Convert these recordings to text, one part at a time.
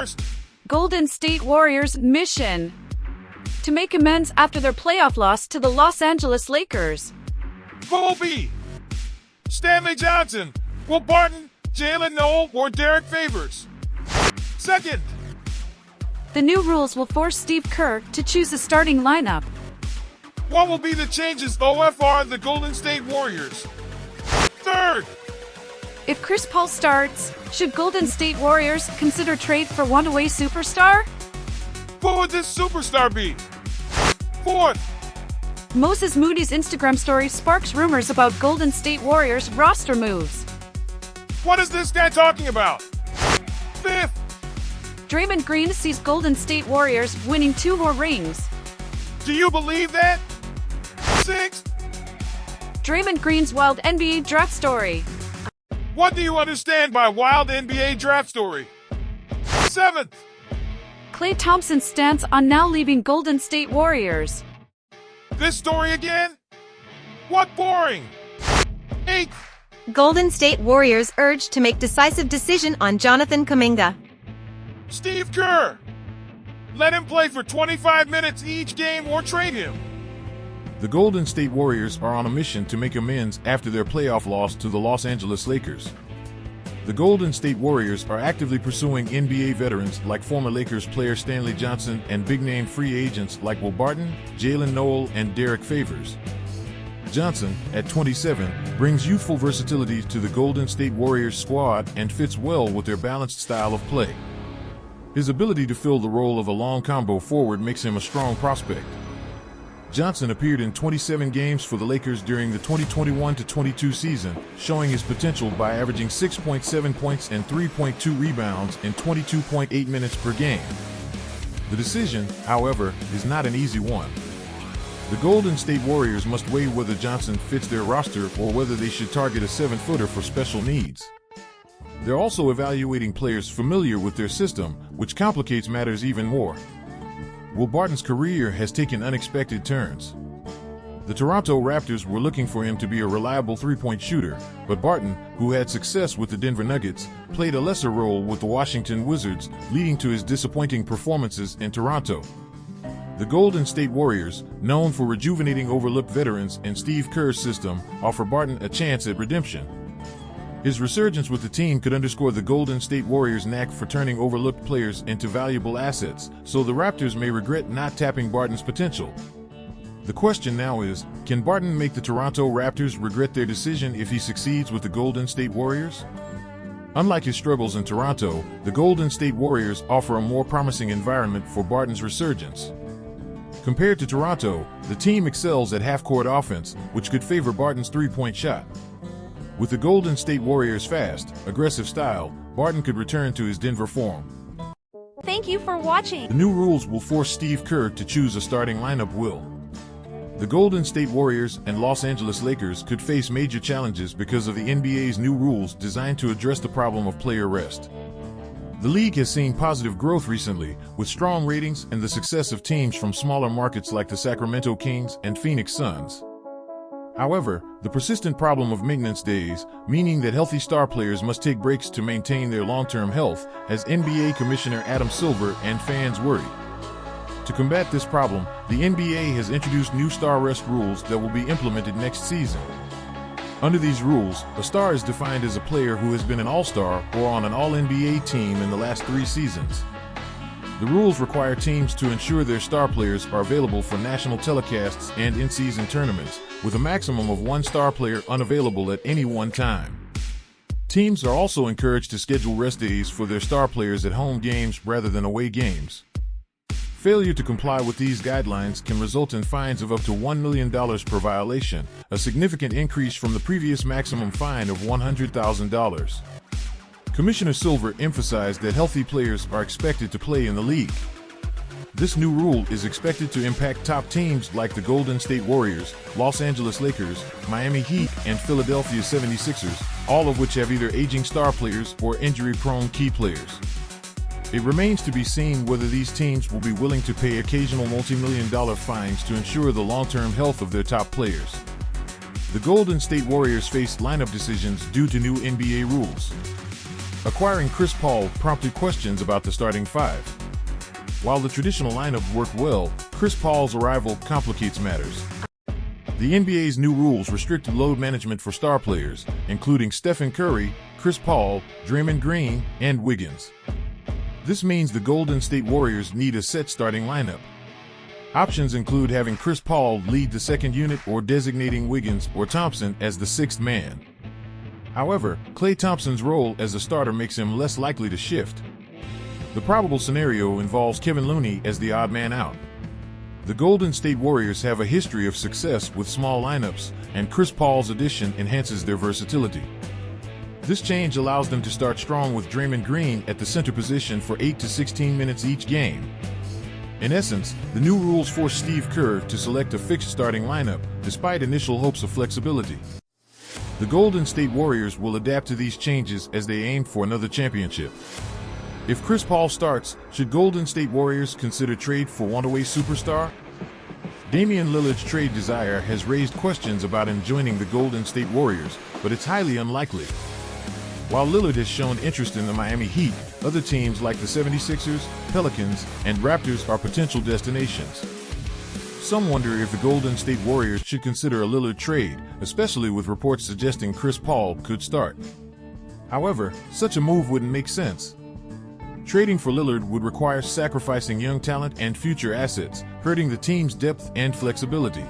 First, Golden State Warriors' mission to make amends after their playoff loss to the Los Angeles Lakers. Pool B, Stanley Johnson, Will Barton, Jaylen Nowell, or Derrick Favors. Second, The new rules will force Steve Kerr to choose a starting lineup. what will be the changes OFR the Golden State Warriors? Third, If Chris Paul starts, should Golden State Warriors consider trade for one-way superstar? who would this superstar be? Fourth, Moses Moody's Instagram story sparks rumors about Golden State Warriors roster moves. what is this guy talking about? Fifth, Draymond Green sees Golden State Warriors winning 2 more rings. do you believe that? Sixth, Draymond Green's wild NBA draft story. what do you understand by wild NBA draft story? Seventh, Klay Thompson's stance on now leaving Golden State Warriors. this story again? What boring? Eighth, Golden State Warriors urged to make decisive decision on Jonathan Kuminga. Steve Kerr. Let him play for 25 minutes each game or trade him. The Golden State Warriors are on a mission to make amends after their playoff loss to the Los Angeles Lakers. The Golden State Warriors are actively pursuing NBA veterans like former Lakers player Stanley Johnson and big-name free agents like Will Barton, Jaylen Nowell, and Derrick Favors. Johnson, at 27, brings youthful versatility to the Golden State Warriors squad and fits well with their balanced style of play. His ability to fill the role of a long combo forward makes him a strong prospect. Johnson appeared in 27 games for the Lakers during the 2021-22 season, showing his potential by averaging 6.7 points and 3.2 rebounds in 22.8 minutes per game. The decision, however, is not an easy one. The Golden State Warriors must weigh whether Johnson fits their roster or whether they should target a 7-footer for special needs. They're also evaluating players familiar with their system, which complicates matters even more. Will Barton's career has taken unexpected turns. The Toronto Raptors were looking for him to be a reliable three-point shooter, but Barton, who had success with the Denver Nuggets, played a lesser role with the Washington Wizards, leading to his disappointing performances in Toronto. The Golden State Warriors, known for rejuvenating overlooked veterans in Steve Kerr's system, offer Barton a chance at redemption. His resurgence with the team could underscore the Golden State Warriors' knack for turning overlooked players into valuable assets, so the Raptors may regret not tapping Barton's potential. The question now is, can Barton make the Toronto Raptors regret their decision if he succeeds with the Golden State Warriors? Unlike his struggles in Toronto, the Golden State Warriors offer a more promising environment for Barton's resurgence. Compared to Toronto, the team excels at half-court offense, which could favor Barton's three-point shot. With the Golden State Warriors' fast, aggressive style, Barton could return to his Denver form. Thank you for watching. The new rules will force Steve Kerr to choose a starting lineup. The Golden State Warriors and Los Angeles Lakers could face major challenges because of the NBA's new rules designed to address the problem of player rest. The league has seen positive growth recently, with strong ratings and the success of teams from smaller markets like the Sacramento Kings and Phoenix Suns. However, the persistent problem of maintenance days, meaning that healthy star players must take breaks to maintain their long-term health, has NBA Commissioner Adam Silver and fans worried. To combat this problem, the NBA has introduced new star rest rules that will be implemented next season. Under these rules, a star is defined as a player who has been an All-Star or on an All-NBA team in the last 3 seasons. The rules require teams to ensure their star players are available for national telecasts and in-season tournaments, with a maximum of 1 star player unavailable at any one time. Teams are also encouraged to schedule rest days for their star players at home games rather than away games. Failure to comply with these guidelines can result in fines of up to $1 million per violation, a significant increase from the previous maximum fine of $100,000. Commissioner Silver emphasized that healthy players are expected to play in the league. This new rule is expected to impact top teams like the Golden State Warriors, Los Angeles Lakers, Miami Heat, and Philadelphia 76ers, all of which have either aging star players or injury-prone key players. It remains to be seen whether these teams will be willing to pay occasional multi-million-dollar fines to ensure the long-term health of their top players. The Golden State Warriors face lineup decisions due to new NBA rules. Acquiring Chris Paul prompted questions about the starting five. While the traditional lineup worked well, Chris Paul's arrival complicates matters. The NBA's new rules restrict load management for star players, including Stephen Curry, Chris Paul, Draymond Green, and Wiggins. This means the Golden State Warriors need a set starting lineup. Options include having Chris Paul lead the second unit or designating Wiggins or Thompson as the sixth man. However, Klay Thompson's role as a starter makes him less likely to shift. The probable scenario involves Kevon Looney as the odd man out. The Golden State Warriors have a history of success with small lineups, and Chris Paul's addition enhances their versatility. This change allows them to start strong with Draymond Green at the center position for 8 to 16 minutes each game. In essence, the new rules force Steve Kerr to select a fixed starting lineup, despite initial hopes of flexibility. The Golden State Warriors will adapt to these changes as they aim for another championship. If Chris Paul starts, should Golden State Warriors consider trade for one-away superstar? Damian Lillard's trade desire has raised questions about him joining the Golden State Warriors, but it's highly unlikely. While Lillard has shown interest in the Miami Heat, other teams like the 76ers, Pelicans, and Raptors are potential destinations. Some wonder if the Golden State Warriors should consider a Lillard trade, especially with reports suggesting Chris Paul could start. However, such a move wouldn't make sense. Trading for Lillard would require sacrificing young talent and future assets, hurting the team's depth and flexibility.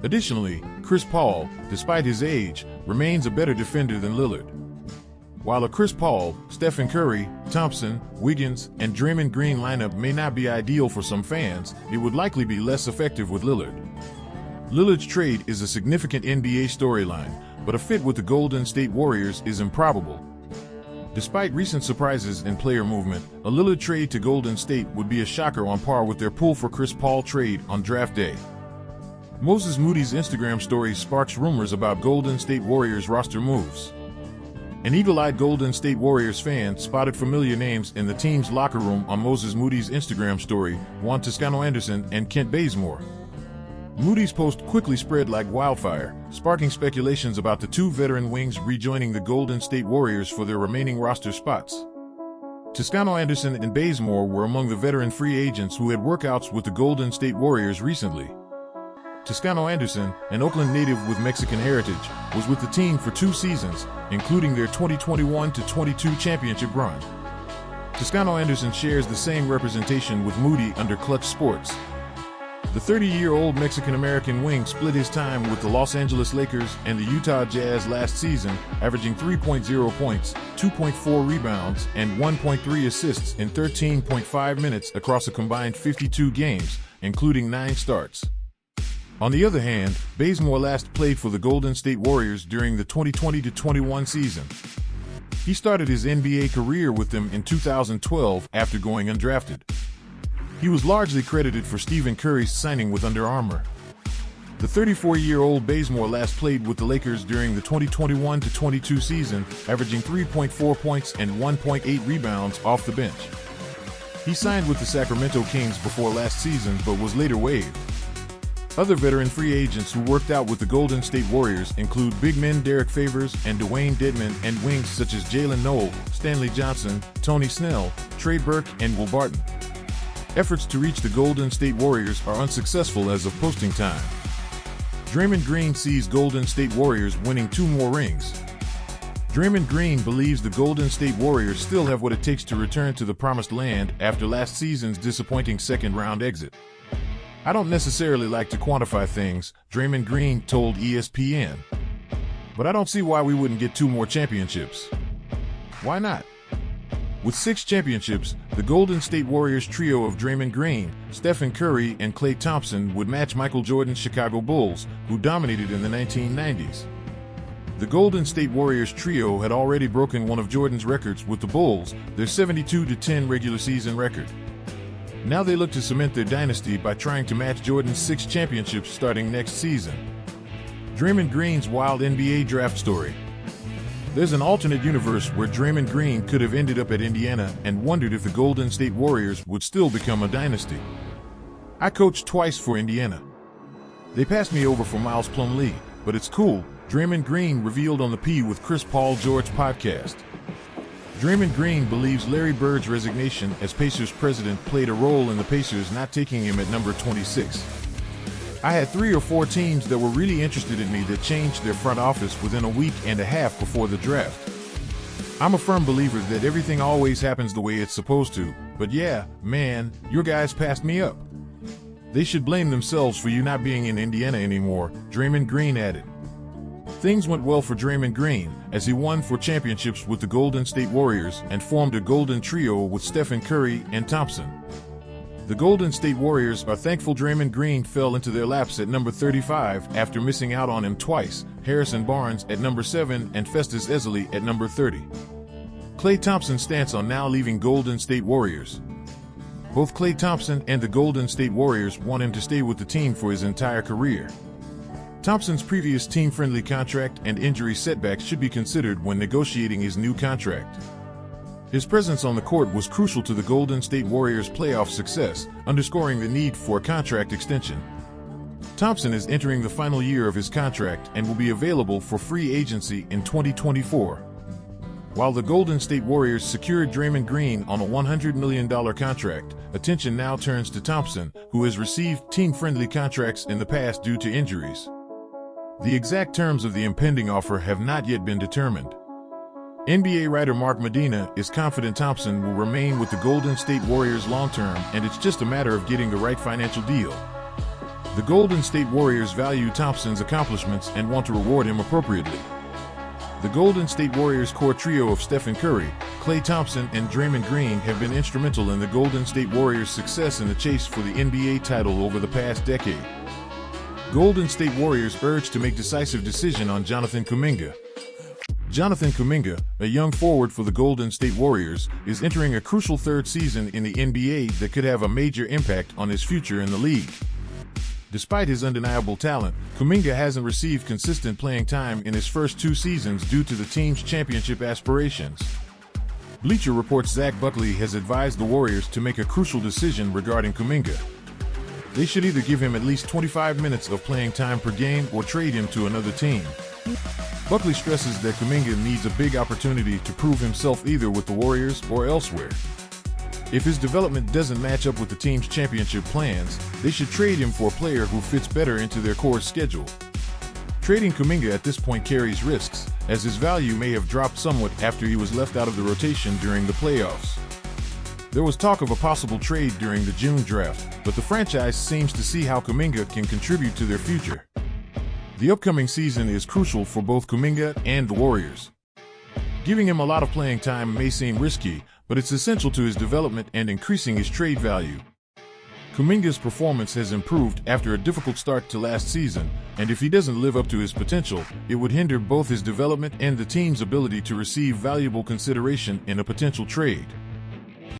Additionally, Chris Paul, despite his age, remains a better defender than Lillard. While a Chris Paul, Stephen Curry, Thompson, Wiggins, and Draymond Green lineup may not be ideal for some fans, it would likely be less effective with Lillard. Lillard's trade is a significant NBA storyline, but a fit with the Golden State Warriors is improbable. Despite recent surprises in player movement, a Lillard trade to Golden State would be a shocker on par with their pull for Chris Paul trade on draft day. Moses Moody's Instagram story sparks rumors about Golden State Warriors roster moves. An eagle-eyed Golden State Warriors fan spotted familiar names in the team's locker room on Moses Moody's Instagram story, Juan Toscano-Anderson and Kent Bazemore. Moody's post quickly spread like wildfire, sparking speculations about the two veteran wings rejoining the Golden State Warriors for their remaining roster spots. Toscano-Anderson and Bazemore were among the veteran free agents who had workouts with the Golden State Warriors recently. Toscano-Anderson, an Oakland native with Mexican heritage, was with the team for 2 seasons, including their 2021-22 championship run. Toscano-Anderson shares the same representation with Moody under Klutch Sports. The 30-year-old Mexican-American wing split his time with the Los Angeles Lakers and the Utah Jazz last season, averaging 3.0 points, 2.4 rebounds, and 1.3 assists in 13.5 minutes across a combined 52 games, including 9 starts. On the other hand, Bazemore last played for the Golden State Warriors during the 2020-21 season. He started his NBA career with them in 2012 after going undrafted. He was largely credited for Stephen Curry's signing with Under Armour. The 34-year-old Bazemore last played with the Lakers during the 2021-22 season, averaging 3.4 points and 1.8 rebounds off the bench. He signed with the Sacramento Kings before last season but was later waived. Other veteran free agents who worked out with the Golden State Warriors include big men Derrick Favors and Dwayne Dedmon and wings such as Jaylen Nowell, Stanley Johnson, Tony Snell, Trey Burke, and Will Barton. Efforts to reach the Golden State Warriors are unsuccessful as of posting time. Draymond Green sees Golden State Warriors winning 2 more rings. Draymond Green believes the Golden State Warriors still have what it takes to return to the promised land after last season's disappointing second-round exit. "I don't necessarily like to quantify things," Draymond Green told ESPN. "But I don't see why we wouldn't get 2 more championships. Why not?" With 6 championships, the Golden State Warriors trio of Draymond Green, Stephen Curry, and Klay Thompson would match Michael Jordan's Chicago Bulls, who dominated in the 1990s. The Golden State Warriors trio had already broken one of Jordan's records with the Bulls, their 72-10 regular season record. Now they look to cement their dynasty by trying to match Jordan's 6 championships starting next season. Draymond Green's wild NBA draft story. There's an alternate universe where Draymond Green could have ended up at Indiana and wondered if the Golden State Warriors would still become a dynasty. "I coached twice for Indiana. They passed me over for Miles Plumlee, but it's cool," Draymond Green revealed on the P with Chris Paul George podcast. Draymond Green believes Larry Bird's resignation as Pacers president played a role in the Pacers not taking him at number 26. I had 3 or 4 teams that were really interested in me that changed their front office within a week and a half before the draft. I'm a firm believer that everything always happens the way it's supposed to, but yeah, man, your guys passed me up. They should blame themselves for you not being in Indiana anymore, Draymond Green added. Things went well for Draymond Green, as he won 4 championships with the Golden State Warriors and formed a golden trio with Stephen Curry and Thompson. The Golden State Warriors are thankful Draymond Green fell into their laps at number 35 after missing out on him twice, Harrison Barnes at number 7 and Festus Ezeli at number 30. Klay Thompson's stance on now leaving Golden State Warriors. Both Klay Thompson and the Golden State Warriors want him to stay with the team for his entire career. Thompson's previous team-friendly contract and injury setbacks should be considered when negotiating his new contract. His presence on the court was crucial to the Golden State Warriors' playoff success, underscoring the need for a contract extension. Thompson is entering the final year of his contract and will be available for free agency in 2024. While the Golden State Warriors secured Draymond Green on a $100 million contract, attention now turns to Thompson, who has received team-friendly contracts in the past due to injuries. The exact terms of the impending offer have not yet been determined. NBA writer Mark Medina is confident Thompson will remain with the Golden State Warriors long-term, and it's just a matter of getting the right financial deal. The Golden State Warriors value Thompson's accomplishments and want to reward him appropriately. The Golden State Warriors core trio of Stephen Curry, Klay Thompson, and Draymond Green have been instrumental in the Golden State Warriors' success in the chase for the NBA title over the past decade. Golden State Warriors urge to make decisive decision on Jonathan Kuminga. Jonathan Kuminga, a young forward for the Golden State Warriors, is entering a crucial 3rd season in the NBA that could have a major impact on his future in the league. Despite his undeniable talent, Kuminga hasn't received consistent playing time in his first 2 seasons due to the team's championship aspirations. Bleacher Report's Zach Buckley has advised the Warriors to make a crucial decision regarding Kuminga. They should either give him at least 25 minutes of playing time per game or trade him to another team. Buckley stresses that Kuminga needs a big opportunity to prove himself either with the Warriors or elsewhere. If his development doesn't match up with the team's championship plans, they should trade him for a player who fits better into their core schedule. Trading Kuminga at this point carries risks, as his value may have dropped somewhat after he was left out of the rotation during the playoffs. There was talk of a possible trade during the June draft, but the franchise seems to see how Kuminga can contribute to their future. The upcoming season is crucial for both Kuminga and the Warriors. Giving him a lot of playing time may seem risky, but it's essential to his development and increasing his trade value. Kuminga's performance has improved after a difficult start to last season, and if he doesn't live up to his potential, it would hinder both his development and the team's ability to receive valuable consideration in a potential trade.